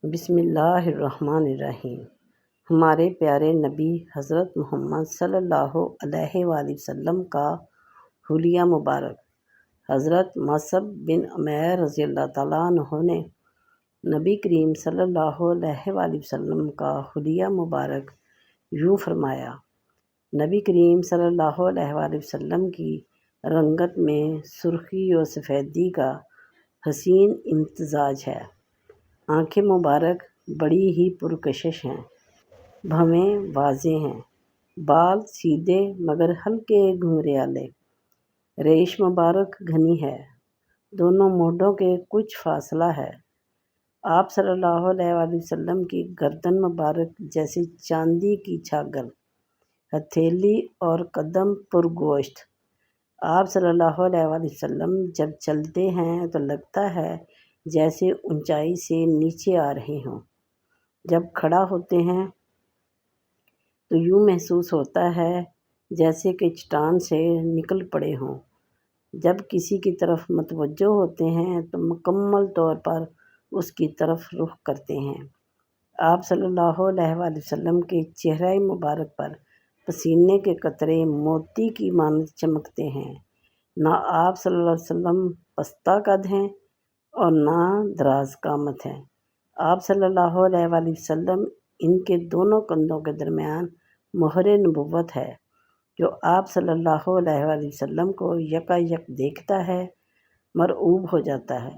بسم اللہ الرحمن الرحیم۔ ہمارے پیارے نبی حضرت محمد صلی اللہ علیہ وآلہ وسلم کا حلیہ مبارک۔ حضرت مصعب بن عمیر رضی اللہ تعالیٰ عنہ نے نبی کریم صلی اللہ علیہ وآلہ وسلم کا حلیہ مبارک یوں فرمایا: نبی کریم صلی اللہ علیہ وآلہ وسلم کی رنگت میں سرخی و سفیدی کا حسین امتزاج ہے۔ آنکھیں مبارک بڑی ہی پرکشش ہیں، بھویں واضح ہیں، بال سیدھے مگر ہلکے گھنگریالے، ریش مبارک گھنی ہے، دونوں مونڈھوں کے کچھ فاصلہ ہے۔ آپ صلی اللہ علیہ وآلہ وسلم کی گردن مبارک جیسے چاندی کی چھاگل، ہتھیلی اور قدم پرگوشت۔ آپ صلی اللہ علیہ وآلہ وسلم جب چلتے ہیں تو لگتا ہے جیسے اونچائی سے نیچے آ رہے ہوں، جب کھڑا ہوتے ہیں تو یوں محسوس ہوتا ہے جیسے کہ چٹان سے نکل پڑے ہوں، جب کسی کی طرف متوجہ ہوتے ہیں تو مکمل طور پر اس کی طرف رخ کرتے ہیں۔ آپ صلی اللہ علیہ وآلہ وسلم کے چہرہ مبارک پر پسینے کے قطرے موتی کی مانند چمکتے ہیں۔ نہ آپ صلی اللہ علیہ وسلم پستہ قد ہیں اور نہ دراز قامت ہیں۔ آپ صلی اللہ علیہ وآلہ وسلم ان کے دونوں کندھوں کے درمیان مہر نبوت ہے۔ جو آپ صلی اللہ علیہ وآلہ وسلم کو یکایک دیکھتا ہے مرعوب ہو جاتا ہے،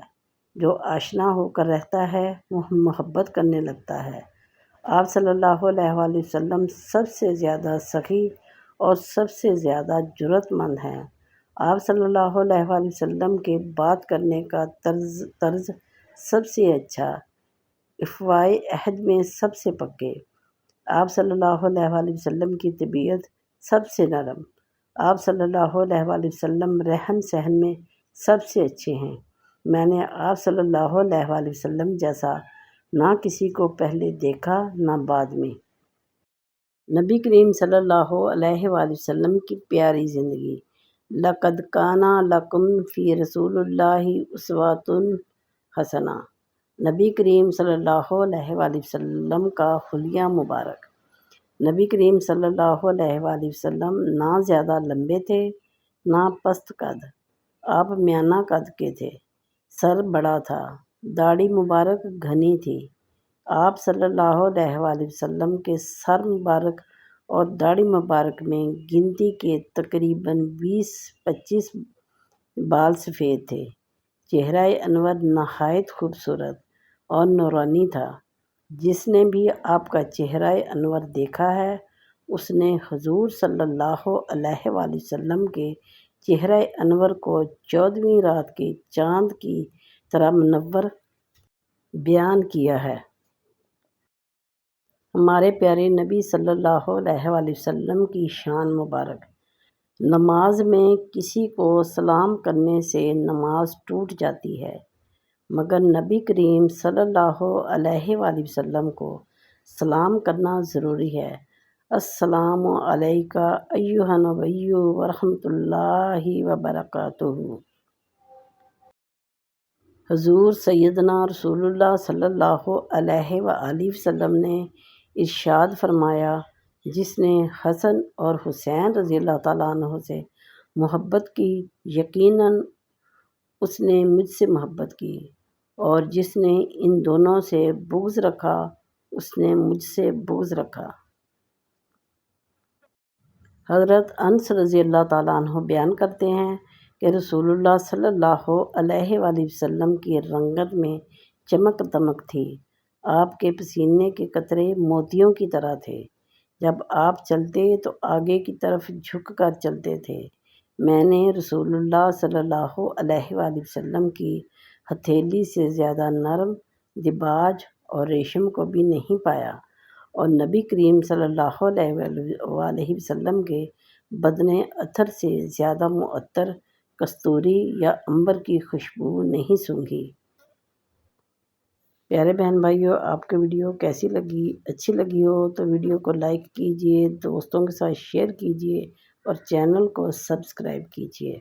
جو آشنا ہو کر رہتا ہے وہ محبت کرنے لگتا ہے۔ آپ صلی اللہ علیہ وآلہ وسلم سب سے زیادہ سخی اور سب سے زیادہ جرأت مند ہیں۔ آپ صلی اللہ علیہ وآلہ وسلم کے بات کرنے کا طرز سب سے اچھا، افوائے عہد میں سب سے پکے۔ آپ صلی اللہ علیہ وآلہ وسلم کی طبیعت سب سے نرم۔ آپ صلی اللہ علیہ وآلہ وسلم رہن سہن میں سب سے اچھے ہیں۔ میں نے آپ صلی اللہ علیہ وآلہ وسلم جیسا نہ کسی کو پہلے دیکھا نہ بعد میں۔ نبی کریم صلی اللہ علیہ وآلہ وسلم کی پیاری زندگی۔ لَقَدْ كَانَ لَكُمْ فِي رَسُولِ اللَّهِ أُسْوَةٌ حَسَنَةٌ۔ نبی کریم صلی اللہ علیہ وآلہ وسلم کا حلیہ مبارک۔ نبی کریم صلی اللہ علیہ وآلہ وسلم نہ زیادہ لمبے تھے نہ پست قد، آپ میانہ قد کے تھے۔ سر بڑا تھا، داڑھی مبارک گھنی تھی۔ آپ صلی اللہ علیہ وآلہ وسلم کے سر مبارک اور داڑھی مبارک میں گنتی کے تقریباً 20-25 بال سفید تھے۔ چہرہ انور نہایت خوبصورت اور نورانی تھا۔ جس نے بھی آپ کا چہرہ انور دیکھا ہے اس نے حضور صلی اللہ علیہ وآلہ وسلم کے چہرہ انور کو 14ویں رات کے چاند کی طرح منور بیان کیا ہے۔ ہمارے پیارے نبی صلی اللہ علیہ وآلہ وسلم کی شان مبارک۔ نماز میں کسی کو سلام کرنے سے نماز ٹوٹ جاتی ہے، مگر نبی کریم صلی اللہ علیہ وآلہ وسلم کو سلام کرنا ضروری ہے۔ السلام علیک ایھا النبی ورحمۃ اللہ وبرکاتہ۔ حضور سیدنا رسول اللہ صلی اللہ علیہ وآلہ وسلم نے ارشاد فرمایا: جس نے حسن اور حسین رضی اللہ تعالیٰ عنہ سے محبت کی یقیناً اس نے مجھ سے محبت کی، اور جس نے ان دونوں سے بغض رکھا اس نے مجھ سے بغض رکھا۔ حضرت انس رضی اللہ تعالیٰ عنہ بیان کرتے ہیں کہ رسول اللہ صلی اللہ علیہ وآلہ وسلم کی رنگت میں چمک دمک تھی۔ آپ کے پسینے کے قطرے موتیوں کی طرح تھے۔ جب آپ چلتے تو آگے کی طرف جھک کر چلتے تھے۔ میں نے رسول اللہ صلی اللہ علیہ وآلہ وسلم کی ہتھیلی سے زیادہ نرم، دباج اور ریشم کو بھی نہیں پایا، اور نبی کریم صلی اللہ علیہ وآلہ وسلم کے بدن اطہر سے زیادہ معطر کستوری یا عنبر کی خوشبو نہیں سونگھی۔ پیارے بہن بھائیوں، آپ کی ویڈیو کیسی لگی؟ اچھی لگی ہو تو ویڈیو کو لائک کیجئے، دوستوں کے ساتھ شیئر کیجئے اور چینل کو سبسکرائب کیجئے۔